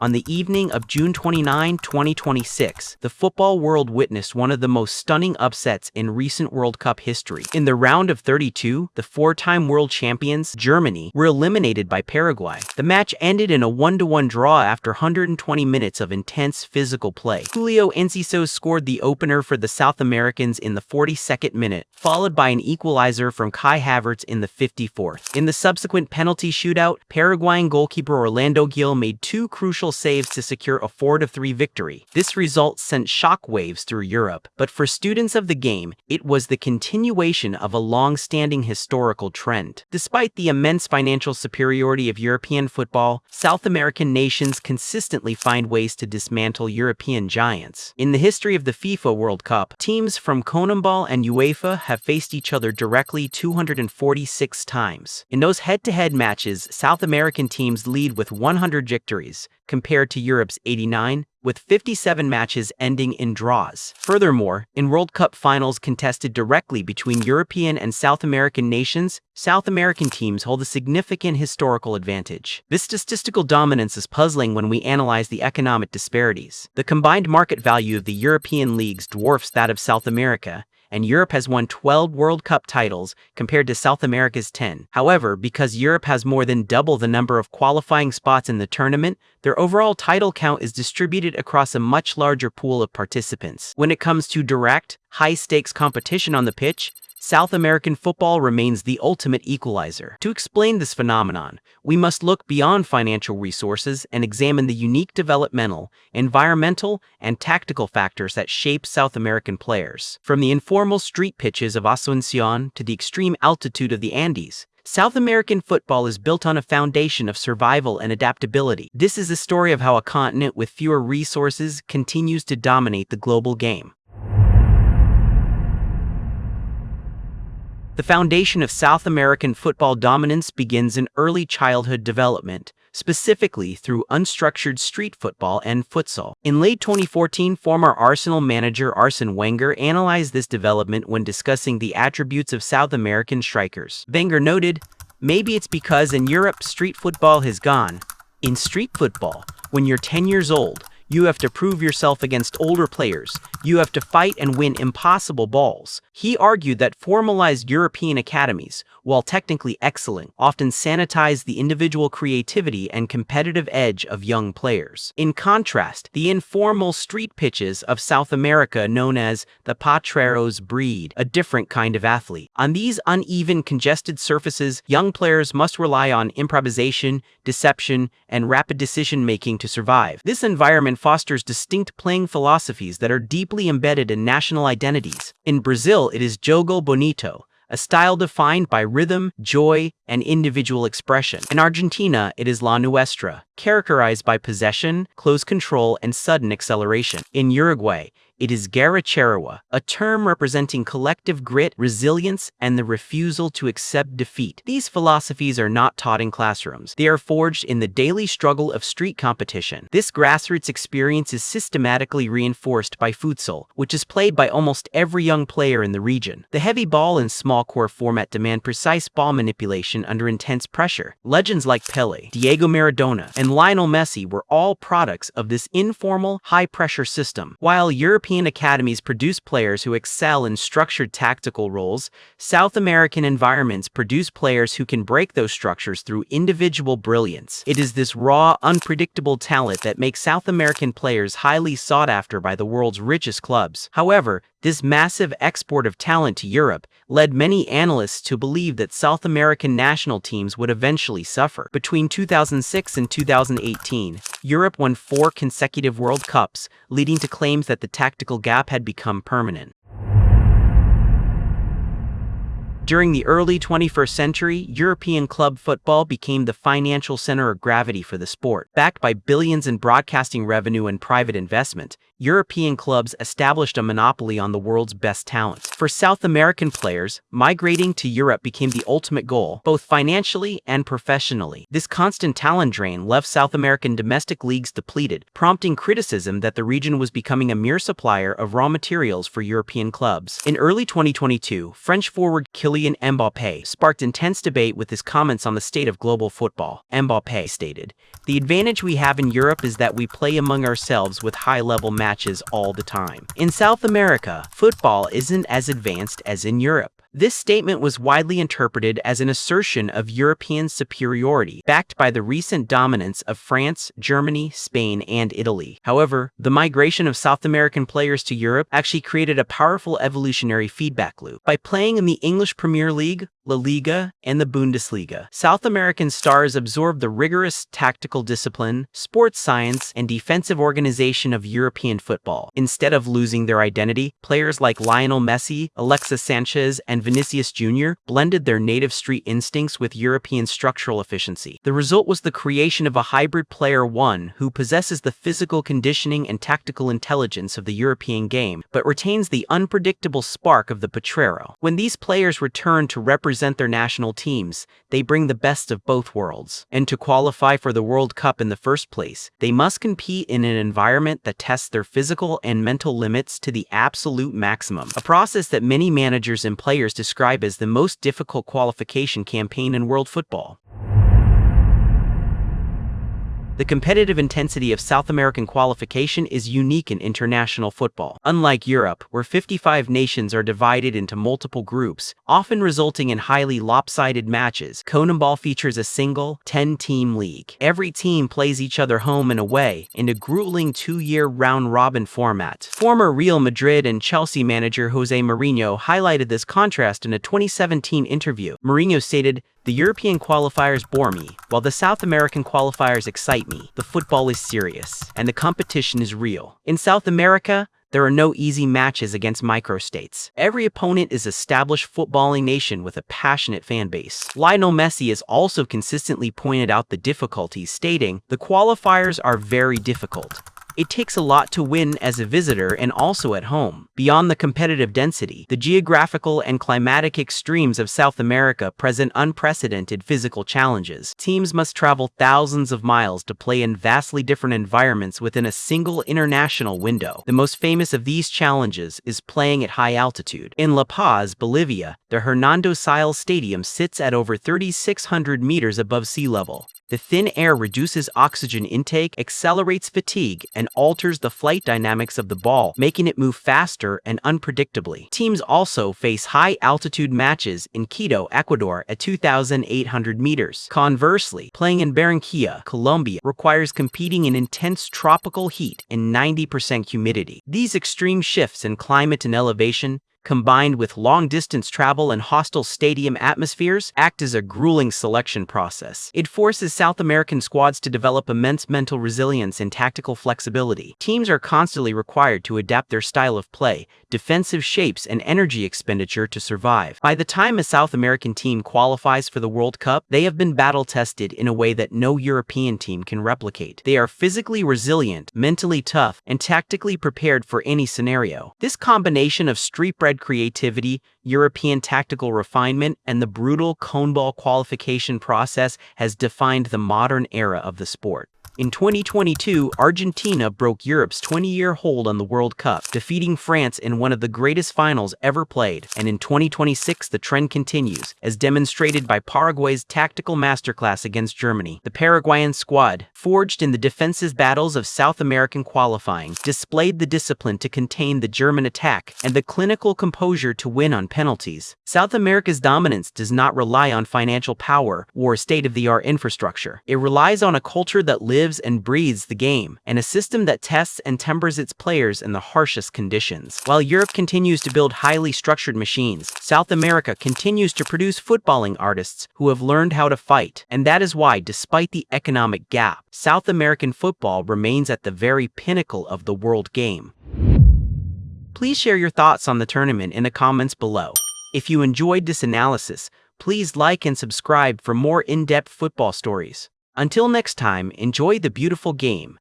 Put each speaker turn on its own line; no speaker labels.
On the evening of June 29, 2026, the football world witnessed one of the most stunning upsets in recent World Cup history. In the round of 32, the four-time world champions, Germany, were eliminated by Paraguay. The match ended in a 1-1 draw after 120 minutes of intense physical play. Julio Enciso scored the opener for the South Americans in the 42nd minute, followed by an equalizer from Kai Havertz in the 54th. In the subsequent penalty shootout, Paraguayan goalkeeper Orlando Gil made two crucial saves to secure a 4-3 victory. This result sent shockwaves through Europe, but for students of the game, it was the continuation of a long-standing historical trend. Despite the immense financial superiority of European football, South American nations consistently find ways to dismantle European giants. In the history of the FIFA World Cup, teams from CONMEBOL and UEFA have faced each other directly 246 times. In those head-to-head matches, South American teams lead with 100 victories, compared to Europe's 89, with 57 matches ending in draws. Furthermore, in World Cup finals contested directly between European and South American nations, South American teams hold a significant historical advantage. This statistical dominance is puzzling when we analyze the economic disparities. The combined market value of the European leagues dwarfs that of South America, and Europe has won 12 World Cup titles compared to South America's 10. However, because Europe has more than double the number of qualifying spots in the tournament, their overall title count is distributed across a much larger pool of participants. When it comes to direct, high-stakes competition on the pitch, South American football remains the ultimate equalizer. To explain this phenomenon, we must look beyond financial resources and examine the unique developmental, environmental, and tactical factors that shape South American players. From the informal street pitches of Asunción to the extreme altitude of the Andes, South American football is built on a foundation of survival and adaptability. This is a story of how a continent with fewer resources continues to dominate the global game. The foundation of South American football dominance begins in early childhood development, specifically through unstructured street football and futsal. In late 2014, former Arsenal manager Arsene Wenger analyzed this development when discussing the attributes of South American strikers. Wenger noted, "Maybe it's because in Europe street football has gone. In street football, when you're 10 years old, you have to prove yourself against older players. You have to fight and win impossible balls." He argued that formalized European academies, while technically excellent, often sanitize the individual creativity and competitive edge of young players. In contrast, the informal street pitches of South America, known as the Potreros, breed a different kind of athlete. On these uneven, congested surfaces, young players must rely on improvisation, deception, and rapid decision-making to survive. This environment fosters distinct playing philosophies that are deeply embedded in national identities. In Brazil, it is Jogo Bonito, a style defined by rhythm, joy, and individual expression. In Argentina, it is La Nuestra, characterized by possession, close control, and sudden acceleration. In Uruguay, it is Guerra, a term representing collective grit, resilience, and the refusal to accept defeat. These philosophies are not taught in classrooms. They are forged in the daily struggle of street competition. This grassroots experience is systematically reinforced by futsal, which is played by almost every young player in the region. The heavy ball and small court format demand precise ball manipulation under intense pressure. Legends like Pelé, Diego Maradona, and Lionel Messi were all products of this informal, high-pressure system. While European academies produce players who excel in structured tactical roles, South American environments produce players who can break those structures through individual brilliance. It is this raw, unpredictable talent that makes South American players highly sought after by the world's richest clubs. However, this massive export of talent to Europe led many analysts to believe that South American national teams would eventually suffer. Between 2006 and 2018, Europe won 4 consecutive World Cups, leading to claims that the tactical gap had become permanent. During the early 21st century, European club football became the financial center of gravity for the sport. Backed by billions in broadcasting revenue and private investment, European clubs established a monopoly on the world's best talent. For South American players, migrating to Europe became the ultimate goal, both financially and professionally. This constant talent drain left South American domestic leagues depleted, prompting criticism that the region was becoming a mere supplier of raw materials for European clubs. In early 2022, French forward Kylian Kylian Mbappé sparked intense debate with his comments on the state of global football. Mbappé stated, "The advantage we have in Europe is that we play among ourselves with high-level matches all the time. In South America, football isn't as advanced as in Europe." This statement was widely interpreted as an assertion of European superiority, backed by the recent dominance of France, Germany, Spain, and Italy. However, the migration of South American players to Europe actually created a powerful evolutionary feedback loop. By playing in the English Premier League, La Liga, and the Bundesliga, South American stars absorbed the rigorous tactical discipline, sports science, and defensive organization of European football. Instead of losing their identity, players like Lionel Messi, Alexis Sanchez, and Vinicius Jr. blended their native street instincts with European structural efficiency. The result was the creation of a hybrid player, one who possesses the physical conditioning and tactical intelligence of the European game, but retains the unpredictable spark of the Potrero. When these players return to represent their national teams, they bring the best of both worlds. And to qualify for the World Cup in the first place, they must compete in an environment that tests their physical and mental limits to the absolute maximum, a process that many managers and players describe as the most difficult qualification campaign in world football. The competitive intensity of South American qualification is unique in international football. Unlike Europe, where 55 nations are divided into multiple groups, often resulting in highly lopsided matches, CONMEBOL features a single, 10-team league. Every team plays each other home and away in a grueling 2-year round-robin format. Former Real Madrid and Chelsea manager Jose Mourinho highlighted this contrast in a 2017 interview. Mourinho stated, "The European qualifiers bore me, while the South American qualifiers excite me. The football is serious, and the competition is real. In South America, there are no easy matches against microstates. Every opponent is an established footballing nation with a passionate fan base." Lionel Messi has also consistently pointed out the difficulties, stating, "The qualifiers are very difficult. It takes a lot to win as a visitor and also at home." Beyond the competitive density, the geographical and climatic extremes of South America present unprecedented physical challenges. Teams must travel thousands of miles to play in vastly different environments within a single international window. The most famous of these challenges is playing at high altitude. In La Paz, Bolivia, the Hernando Siles Stadium sits at over 3,600 meters above sea level. The thin air reduces oxygen intake, accelerates fatigue, and alters the flight dynamics of the ball, making it move faster and unpredictably. Teams also face high-altitude matches in Quito, Ecuador at 2,800 meters. Conversely, playing in Barranquilla, Colombia, requires competing in intense tropical heat and 90% humidity. These extreme shifts in climate and elevation, combined with long-distance travel and hostile stadium atmospheres, act as a grueling selection process. It forces South American squads to develop immense mental resilience and tactical flexibility. Teams are constantly required to adapt their style of play, defensive shapes, and energy expenditure to survive. By the time a South American team qualifies for the World Cup, they have been battle-tested in a way that no European team can replicate. They are physically resilient, mentally tough, and tactically prepared for any scenario. This combination of street-bred creativity, European tactical refinement, and the brutal CONMEBOL qualification process has defined the modern era of the sport. In 2022, Argentina broke Europe's 20-year hold on the World Cup, defeating France in one of the greatest finals ever played. And in 2026, the trend continues, as demonstrated by Paraguay's tactical masterclass against Germany. The Paraguayan squad, forged in the defensive battles of South American qualifying, displayed the discipline to contain the German attack and the clinical composure to win on penalties. South America's dominance does not rely on financial power or state-of-the-art infrastructure. It relies on a culture that lives and breathes the game, and a system that tests and tempers its players in the harshest conditions. While Europe continues to build highly structured machines, South America continues to produce footballing artists who have learned how to fight. And that is why, despite the economic gap, South American football remains at the very pinnacle of the world game. Please share your thoughts on the tournament in the comments below. If you enjoyed this analysis, please like and subscribe for more in-depth football stories. Until next time, enjoy the beautiful game.